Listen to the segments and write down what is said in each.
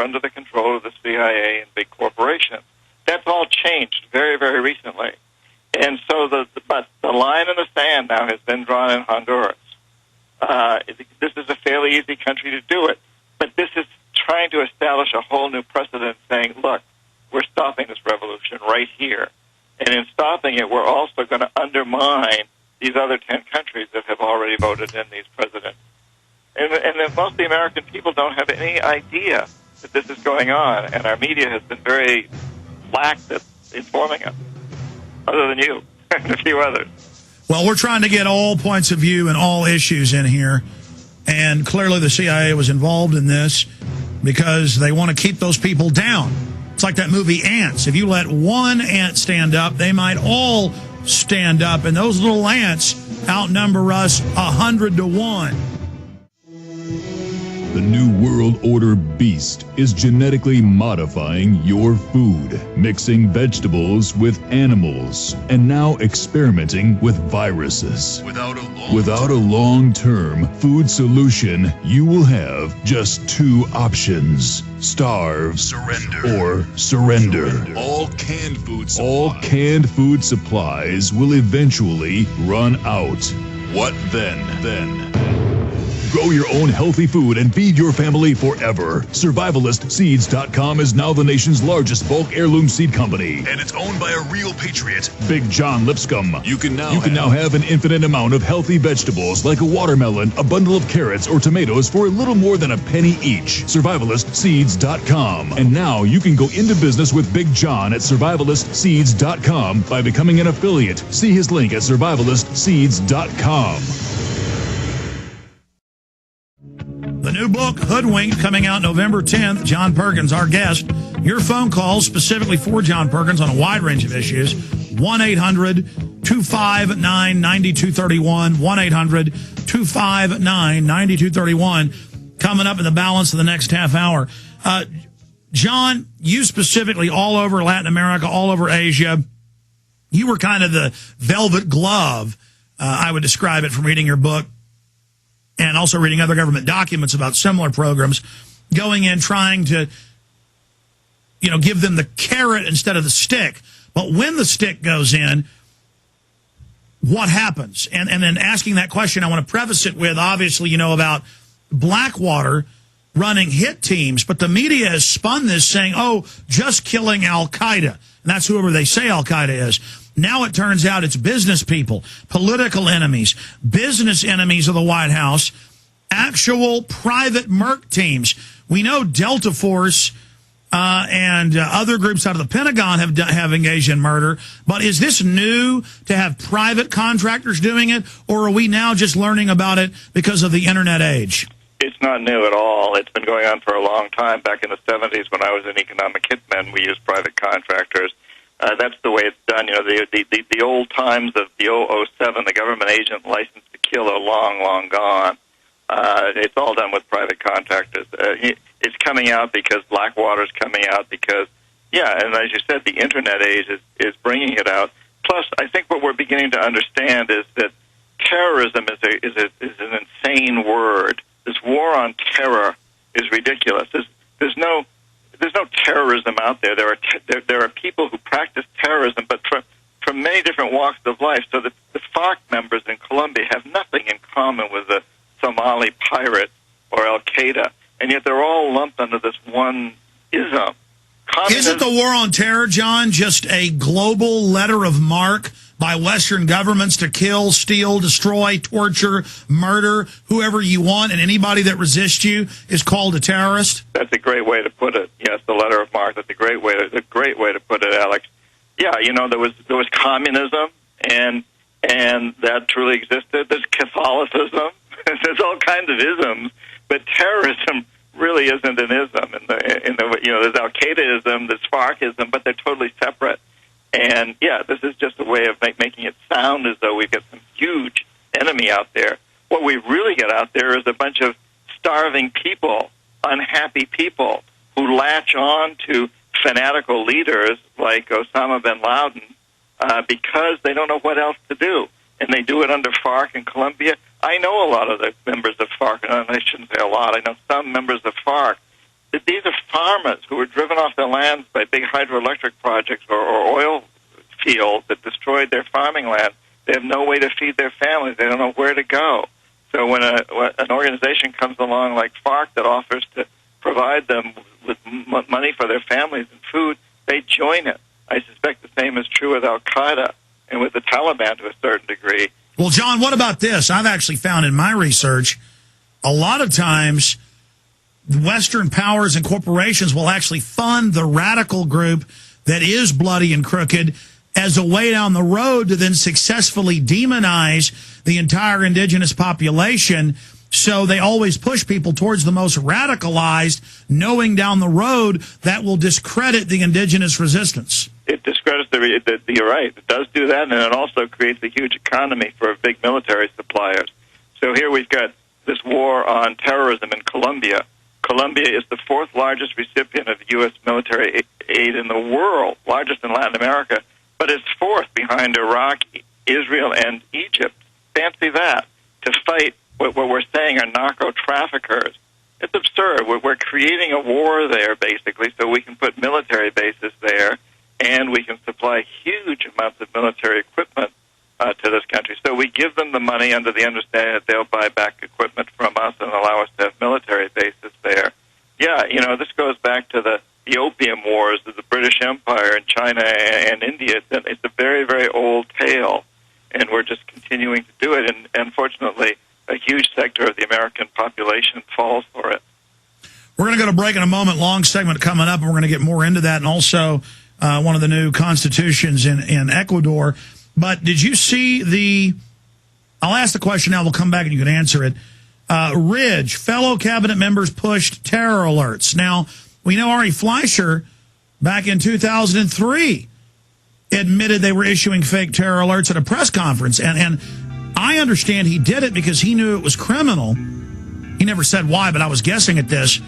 under the control of the CIA and big corporations. That's all changed very, very recently. And so but the line in the sand now has been drawn in Honduras. This is a fairly easy country to do it, but this is trying to establish a whole new precedent saying, look, we're stopping this revolution right here. And in stopping it, we're also going to undermine these other 10 countries that have already voted in these presidents. And that most of the American people don't have any idea that this is going on, and our media has been very lax at informing us, other than you and a few others. Well, we're trying to get all points of view and all issues in here, and clearly the CIA was involved in this because they want to keep those people down. It's like that movie Ants. If you let one ant stand up, they might all stand up, and those little ants outnumber us 100 to 1. The New World Order beast is genetically modifying your food, mixing vegetables with animals, and now experimenting with viruses. Without a long-term food solution, you will have just two options: starve, or surrender. All canned food supplies will eventually run out. What then? Grow your own healthy food and feed your family forever. SurvivalistSeeds.com is now the nation's largest bulk heirloom seed company, and it's owned by a real patriot, Big John Lipscomb. You can now have an infinite amount of healthy vegetables like a watermelon, a bundle of carrots, or tomatoes for a little more than a penny each. SurvivalistSeeds.com. And now you can go into business with Big John at SurvivalistSeeds.com by becoming an affiliate. See his link at SurvivalistSeeds.com. The new book, Hoodwinked, coming out November 10th. John Perkins, our guest. Your phone calls specifically for John Perkins on a wide range of issues. 1-800-259-9231. 1-800-259-9231. Coming up in the balance of the next half hour. John, you specifically all over Latin America, all over Asia. You were kind of the velvet glove, I would describe it, from reading your book, and also reading other government documents about similar programs, going in trying to, give them the carrot instead of the stick. But when the stick goes in, what happens? And then asking that question, I want to preface it with, obviously, about Blackwater running hit teams, but the media has spun this saying, oh, just killing Al-Qaeda. And that's whoever they say Al-Qaeda is. Now it turns out it's business people, political enemies, business enemies of the White House, actual private merc teams. We know Delta Force and other groups out of the Pentagon have engaged in murder, but is this new to have private contractors doing it, or are we now just learning about it because of the Internet age? It's not new at all. It's been going on for a long time. Back in the 70s when I was an economic hitman, we used private contractors. That's the way it's done. The old times of the 007, the government agent licensed to kill, are long, long gone. It's all done with private contractors. It's coming out because Blackwater's coming out because, and as you said, the Internet age is bringing it out. Plus, I think what we're beginning to understand is that terrorism is an insane word. This war on terror is ridiculous. There's no terrorism out there. There are people who practice terrorism, but from many different walks of life. So the FARC members in Colombia have nothing in common with the Somali pirates or Al-Qaeda, and yet they're all lumped under this one ism. Isn't the war on terror, John, just a global letter of marque by Western governments to kill, steal, destroy, torture, murder whoever you want, and anybody that resists you is called a terrorist? That's a great way to put it. Yes, the letter of marque. That's a great way to put it, Alex. Yeah, there was communism, and that truly existed. There's Catholicism. There's all kinds of isms, but terrorism really isn't an ism. There's Al-Qaeda-ism, there's FARC-ism, but they're totally separate. And, this is just a way of making it sound as though we've got some huge enemy out there. What we really got out there is a bunch of starving people, unhappy people, who latch on to fanatical leaders like Osama bin Laden because they don't know what else to do. And they do it under FARC in Colombia. I know a lot of the members of FARC, and I shouldn't say a lot, I know some members of FARC, these are farmers who were driven off their lands by big hydroelectric projects or oil fields that destroyed their farming land. They have no way to feed their families. They don't know where to go. So when an organization comes along like FARC that offers to provide them with money for their families and food, they join it. I suspect the same is true with Al-Qaeda and with the Taliban to a certain degree. Well, John, what about this? I've actually found in my research, a lot of times Western powers and corporations will actually fund the radical group that is bloody and crooked as a way down the road to then successfully demonize the entire indigenous population. So they always push people towards the most radicalized, knowing down the road that will discredit the indigenous resistance. It discredits you're right. It does do that, and it also creates a huge economy for big military suppliers. So here we've got this war on terrorism in Colombia. Colombia is the fourth largest recipient of U.S. military aid in the world, largest in Latin America, but it's fourth behind Iraq, Israel, and Egypt. Fancy that, to fight what we're saying are narco traffickers. It's absurd. We're creating a war there, basically, so we can put military bases there, and we can supply huge amounts of military equipment to this country. So we give them the money under the understanding that they'll buy back equipment from us and allow us to have military bases there. Yeah, this goes back to the opium wars of the British Empire in China and India. It's a very, very old tale, and we're just continuing to do it. And unfortunately, a huge sector of the American population falls for it. We're going to go to break in a moment. Long segment coming up, and we're going to get more into that, and also one of the new constitutions in Ecuador. But did you see I'll ask the question now, we'll come back and you can answer it. Ridge, fellow cabinet members pushed terror alerts. Now, we know Ari Fleischer, back in 2003, admitted they were issuing fake terror alerts at a press conference. And I understand he did it because he knew it was criminal. He never said why, but I was guessing at this.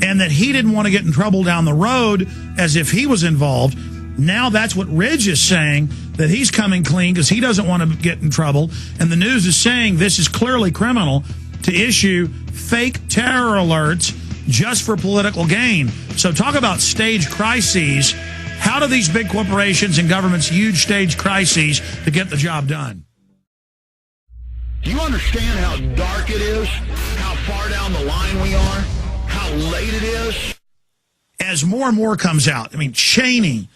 And that he didn't want to get in trouble down the road as if he was involved. Now that's what Ridge is saying, that he's coming clean because he doesn't want to get in trouble. And the news is saying this is clearly criminal to issue fake terror alerts just for political gain. So talk about stage crises. How do these big corporations and governments use stage crises to get the job done? Do you understand how dark it is? How far down the line we are? How late it is? As more and more comes out, Cheney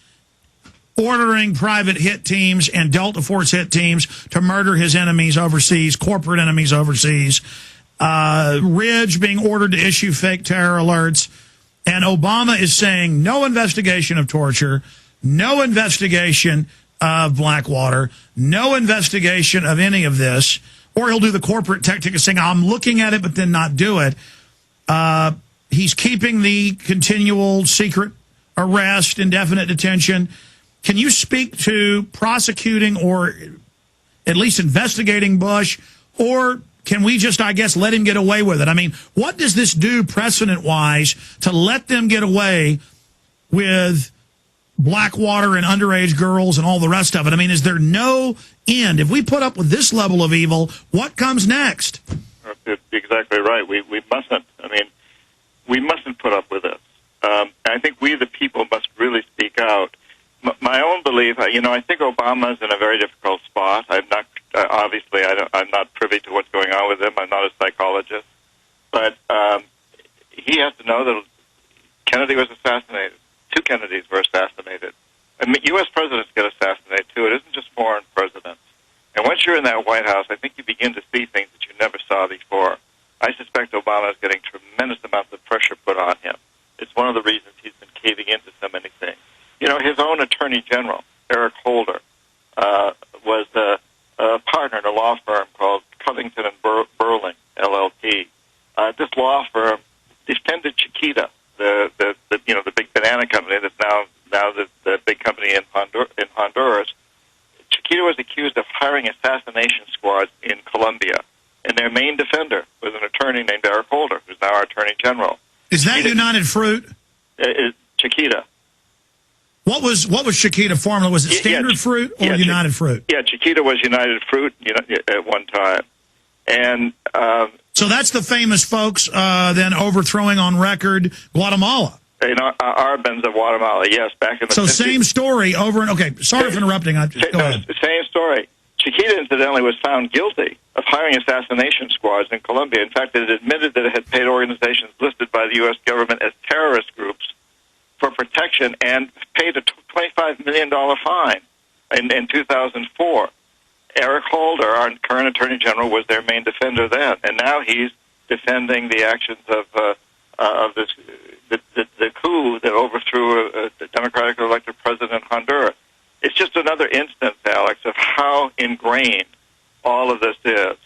ordering private hit teams and Delta Force hit teams to murder his enemies overseas, corporate enemies overseas. Ridge being ordered to issue fake terror alerts. And Obama is saying no investigation of torture, no investigation of Blackwater, no investigation of any of this. Or he'll do the corporate tactic of saying, I'm looking at it, but then not do it. He's keeping the continual secret arrest, indefinite detention. Can you speak to prosecuting or at least investigating Bush? Or can we just, let him get away with it? What does this do precedent-wise to let them get away with Blackwater and underage girls and all the rest of it? Is there no end? If we put up with this level of evil, what comes next? That's exactly right. We mustn't. We mustn't put up with this. I think we, the people, must really speak out. My own belief, I think Obama's in a very difficult spot. I'm not I'm not privy to what's going on with him. I'm not a psychologist, but he has to know that Kennedy was assassinated. 2 Kennedys were assassinated. U.S. presidents get assassinated too. It isn't just foreign presidents. And once you're in that White House, I think you begin to see things that you never saw before. I suspect Obama is getting tremendous amounts of pressure put on him. It's one of the reasons he's been caving into so many things. His own attorney general, Eric Holder, was a partner in a law firm called Covington and Burling, LLP. This law firm defended Chiquita, the big banana company that's now the big company in Honduras. Chiquita was accused of hiring assassination squads in Colombia, and their main defender was an attorney named Eric Holder, who's now our attorney general. Is that United Fruit? Chiquita. What was Chiquita formerly? Was it Standard Fruit or United Fruit? Yeah, Chiquita was United Fruit at one time. And So that's the famous folks then overthrowing on record Guatemala. Arbans of Guatemala, yes, back in the 50s. Same story over and okay. Sorry for interrupting. Go ahead. Same story. Chiquita, incidentally, was found guilty of hiring assassination squads in Colombia. In fact, it admitted that it had paid organizations listed by the U.S. government as terrorist groups for protection and paid a $25 million fine in 2004. Eric Holder, our current Attorney General, was their main defender then, and now he's defending the actions of the coup that overthrew a democratically elected president in Honduras. It's just another instance, Alex, of how ingrained all of this is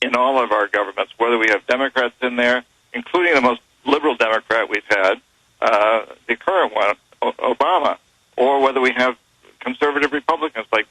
in all of our governments, whether we have Democrats in there, including the most liberal Democrat we've had, the current one, Obama, or whether we have conservative Republicans like